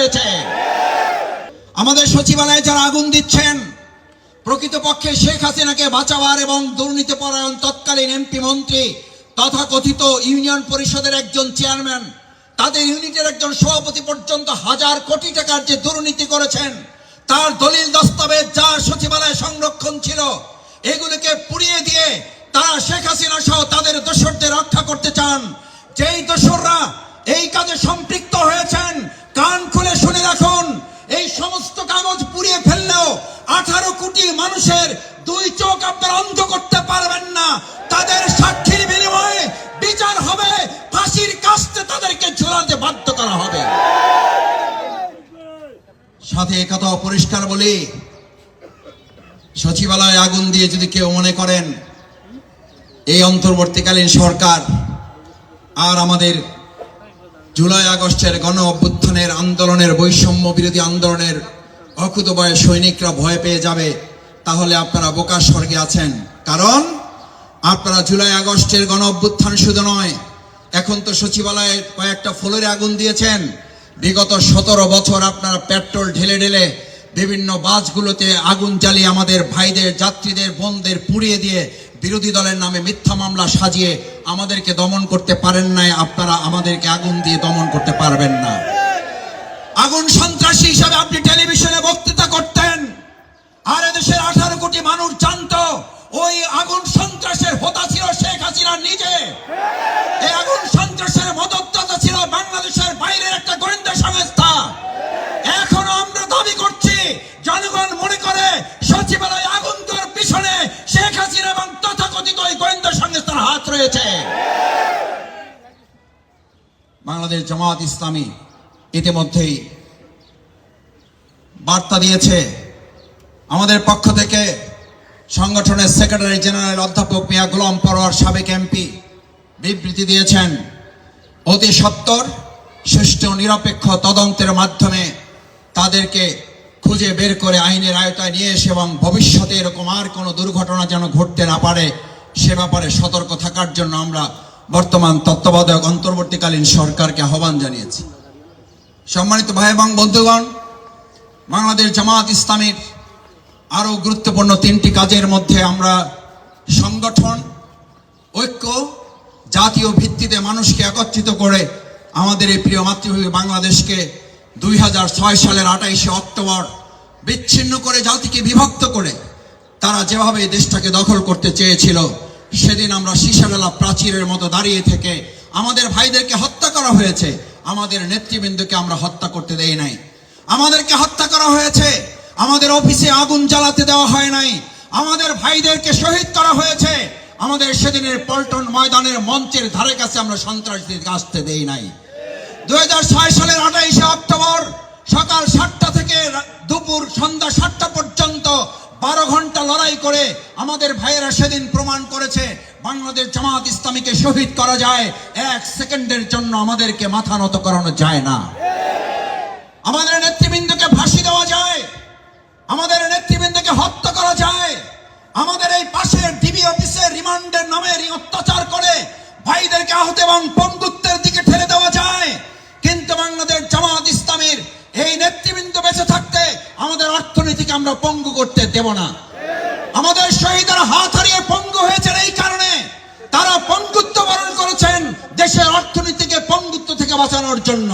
হয়েছে। আমাদের সচিবালয়ে যারা আগুন দিচ্ছেন, প্রকৃতপক্ষে শেখ হাসিনাকে বাঁচাবার এবং দুর্নীতিপরায়ণ তৎকালীন এমপি মন্ত্রী তথাকথিত ইউনিয়ন পরিষদের একজন চেয়ারম্যান, তাদের ইউনিটের একজন সভাপতি পর্যন্ত হাজার কোটি টাকার যে দুর্নীতি করেছেন, তার দলিল দস্তাবেজ যা সচিবালয়ে সংরক্ষণ ছিল, এগুলোকে পুড়িয়ে দিয়ে তারা শেখ হাসিনা সহ তাদের দোসরদের রক্ষা করতে চান। যেই দোসররা এই কাজে সম্পৃক্ত হয়েছেন, কান খুলে শুনে রাখুন, এই সমস্ত কাগজ পুড়িয়ে ফেললেও 18 কোটি মানুষের দুই চোখ আপনারা অন্ধ করতে পারবেন না। তাদের সাক্ষীর বিনিময়ে বিচার হবে, ফাঁসির কাস্তে তাদেরকে ঝুলাতে বাধ্য করা হবে। সাথে একথা পরিষ্কার বলি, সচিবালয়ে আগুন দিয়ে যদি কেউ মনে করেন এই অন্তর্বর্তীকালীন সরকার আর আমাদের জুলাই আগস্টের গণ অভ্যুত্থানের আন্দোলনের, বৈষম্য বিরোধী আন্দোলনের অকুতোভয় সৈনিকরা ভয় পেয়ে যাবে, তাহলে আপনারা বোকার স্বর্গে আছেন। কারণ আপনারা জুলাই আগস্টের গণ অভ্যুত্থান শুধু নয়, এখন তো সচিবালয়ে কয়েকটা ফ্লোরে আগুন দিয়েছেন। বিগত 17 বছর আপনারা পেট্রোল ঢেলে ঢেলে বিভিন্ন বাসগুলোতে আগুন জ্বালিয়ে আমাদের ভাইদের, যাত্রীদের, বোনদের পুড়িয়ে দিয়ে বিরোধী দলের নামে মিথ্যা মামলা সাজিয়ে আমাদেরকে দমন করতে পারেন নাই। আপনারা আমাদেরকে আগুন দিয়ে দমন করতে পারবেন না। আগুন সন্ত্রাসী হিসাবে আপনি টেলিভিশনে বক্তৃতা করতেন, আর এদেশের 18 কোটি মানুষ জানতো ওই আগুন সন্ত্রাসের হোতা ছিল শেখ হাসিনা নিজে। এই আগুন সন্ত্রাসের মদতদাতা ছিল বাংলাদেশের বাইরের একটা গোয়েন্দা সংস্থা। এখনো আমরা দাবি করছি, জনগণ মনে করে সচিবালয়ে আগুন দেওয়ার পিছনে শেখ হাসিনা এবং তথাকথিত ওই গোয়েন্দা সংস্থার হাত রয়েছে। বাংলাদেশ জামাত ইসলামী ইতিমধ্যেই বার্তা দিয়েছে। আমাদের পক্ষ থেকে সংগঠনের সেক্রেটারি জেনারেল অধ্যাপক মিয়া গোলাম পরোয়ার, সাবেক এমপি, বিবৃতি দিয়েছেন, অতি সত্বর সুষ্ঠু নিরপেক্ষ তদন্তের মাধ্যমে তাদেরকে খুঁজে বের করে আইনের আওতায় নিয়ে এসে এবং ভবিষ্যতে এরকম আর কোনো দুর্ঘটনা যেন ঘটতে না পারে সে ব্যাপারে সতর্ক থাকার জন্য আমরা বর্তমান তত্ত্বাবধায়ক অন্তর্বর্তীকালীন সরকারকে আহ্বান জানিয়েছি। সম্মানিত ভাই এবং বন্ধুগণ, বাংলাদেশ জামাত ইসলামীর আরো গুরুত্বপূর্ণ 3টি কাজের মধ্যে আমরা সংগঠন, ঐক্য, জাতীয় ভিত্তিতে মানুষকে একত্রিত করে আমাদের এই প্রিয় মাতৃভূমি বাংলাদেশকে 2006 সালের 28শে অক্টোবর বিচ্ছিন্ন করে, জাতিকে বিভক্ত করে তারা যেভাবে এই দেশটাকে দখল করতে চেয়েছিল, সেদিন আমরা সীসাডালা প্রাচীরের মতো দাঁড়িয়ে থেকে আমাদের ভাইদেরকে হত্যা করা হয়েছে। আমাদের নেতৃবৃন্দকে আমরা হত্যা করতে দেই নাই। আমাদেরকে হত্যা করা হয়েছে, আমাদের অফিসে আগুন জ্বালাতে দেওয়া হয় নাই। আমাদের ভাইদেরকে শহীদ করা হয়েছে। আমাদের সেদিনের পল্টন ময়দানের মঞ্চের ধারে কাছে আমরা সন্ত্রাসীদেরকে আসতে দেই নাই। 2006 সালের 28শে অক্টোবর সকাল 7টা থেকে দুপুর সন্ধ্যা 7টা পর্যন্ত 12 ঘন্টা লড়াই করে আমাদের ভাইয়েরা সেদিন প্রমাণ করেছে বাংলাদেশ জামাত ইসলামীকে শহীদ করা যায়, 1 সেকেন্ডের জন্য আমাদেরকে মাথা নত করানো যায় না। আমাদের নেতৃবৃন্দকে ফাঁসি দেওয়া যায়, আমাদের নেতৃবৃন্দকে হত্যা করা যায়, আমাদের এই পাশের ডিবি অফিসের রিমান্ডের নামে অত্যাচার করে ভাইদেরকে আহত এবং পঙ্গুত্বের দিকে ঠেলে দেওয়া যায়। কিন্তু বাংলাদেশ জামাত ইসলামীর এই নেতৃবৃন্দ বেঁচে থাকতে আমাদের অর্থনীতিকে আমরা পঙ্গু করতে দেব না। আমাদের শহীদরা হাত হারিয়ে পঙ্গু হয়েছেন এই কারণে, তারা পঙ্গুত্ব বরণ করেছেন দেশের অর্থনীতিকে পঙ্গুত্ব থেকে বাঁচানোর জন্য।